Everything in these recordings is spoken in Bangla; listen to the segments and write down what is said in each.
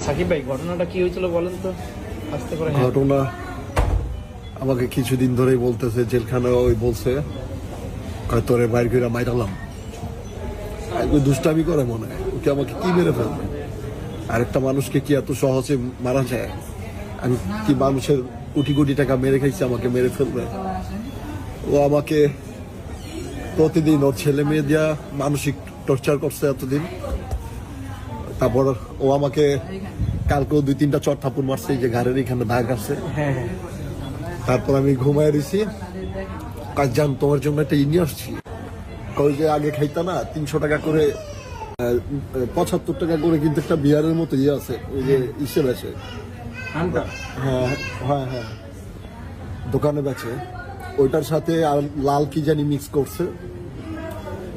সাকিব ভাই ঘটনাটা কি হয়েছিল বলেন তো আস্তে করে। ঘটনা আমাকে কিছুদিন ধরেই বলতেছে, জেলখানা ওই বলছে তোরে বাইর করে মাইরালাম। দুষ্টামি করে মনে হয়, ওকে আমাকে কি মেরে ফেলবে? আরেকটা মানুষকে কি এত সহজে মারা যায়? আমি কি মানুষের কোটি কোটি টাকা মেরে খাইছি, আমাকে মেরে ফেলবে? ও আমাকে প্রতিদিন ওর ছেলে মেয়ে দিয়া মানসিক টর্চার করছে এতদিন। তারপর ও আমাকে কালকেও 2-3টা চট থাপুর মারছে, যে ঘাড়ের এখানে দাগ আছে। তারপর আমি ঘুমায় রয়েছি, কাজ জান তোমার জন্য একটা নিয়ে আসছি। কই যে আগে খাইতা না 300 টাকা করে, 75 টাকা করে কিন্তু একটা বিয়ারের মতো ইয়ে আছে, ওই যে ইসে বেচে। হ্যাঁ হ্যাঁ হ্যাঁ, দোকানে বেচে। ওইটার সাথে আর লাল কি জানি মিক্স করছে,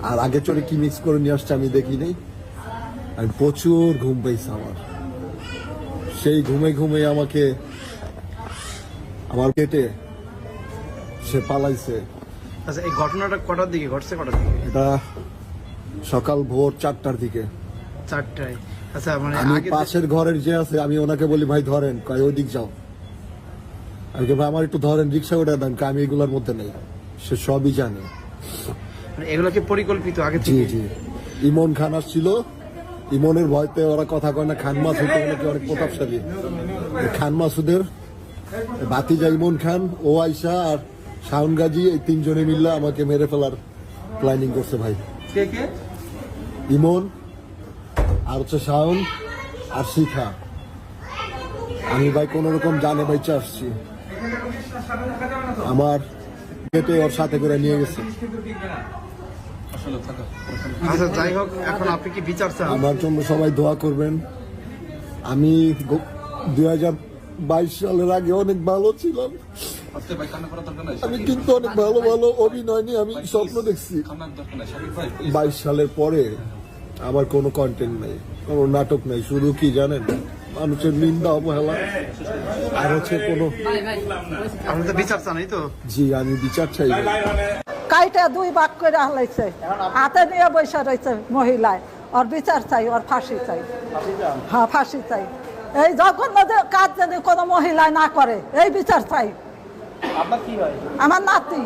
আর আগে চলে কি মিক্স করে নিয়ে আসছে আমি দেখি নাই। আমি প্রচুর ঘুম পাইছে আমার, সেই ঘুমে ঘুমে আমাকে আমার পেটে সে পালাইছে। আচ্ছা এই ঘটনাটা কটার দিকে ঘটছে, কটার দিকে? এটা সকাল ভোর 4টার দিকে। 4টায়? আচ্ছা মানে আমি আগে পাশের ঘরের যে আছে, আমি ওনাকে বলি ভাই ধরেন, কয় ওই দিক যাও। আমি ভাই আমার একটু ধরেন, রিক্সা ওটা দেন, আমি এগুলোর মধ্যে নেই। সে সবই জানে। মানে এগুলো কি পরিকল্পিত আগে জি থেকে? জি। ইমন খান আসছিল, ইমনের ভয়তে ওরা কথা কয় না। খান মাসুদ নাকি অনেক প্রতাপশালী। খান মাসুদের ভাতিজা ইমন খান, ও আইসা আর শাওন গাজী, এই 3 জনে মিললে আমাকে মেরে ফেলার প্ল্যানিং করছে ভাই। কে কে? ইমন আর হচ্ছে শাওন আর শিখা। আমি ভাই কোন রকম জানে বাইচে আসছি, আমার পেটে ওর সাথে করে নিয়ে গেছে। আচ্ছা যাই হোক, এখন আপনি কি বিচার চান? আমার জন্য সবাই দোয়া করবেন। আমি 2022 সালের আগে অনেক ভালো ছিলাম, আমি কিন্তু অনেক ভালো ভালো অভিনয় নিয়ে আমি স্বপ্ন দেখছি। 22 সালের পরে আমার কোনো কন্টেন্ট নাই, কোনো নাটক নাই, শুধু কি জানেন, মানুষের নিন্দা অবহেলা আর হচ্ছে কোনো। আপনি তো বিচার চান, এই তো? জি, আমি বিচার চাই। কাইটা 2 ভাগ করে হালাইছে, হাতে নিয়ে বসে রয়েছে মহিলায়। ওর বিচার চাই, ওর ফাঁসি চাই। হ্যাঁ ফাঁসি চাই। এই যখন কাজ যদি কোনো মহিলায় না করে, এই বিচার চাই। আপনার কি হয়? আমার নাতি।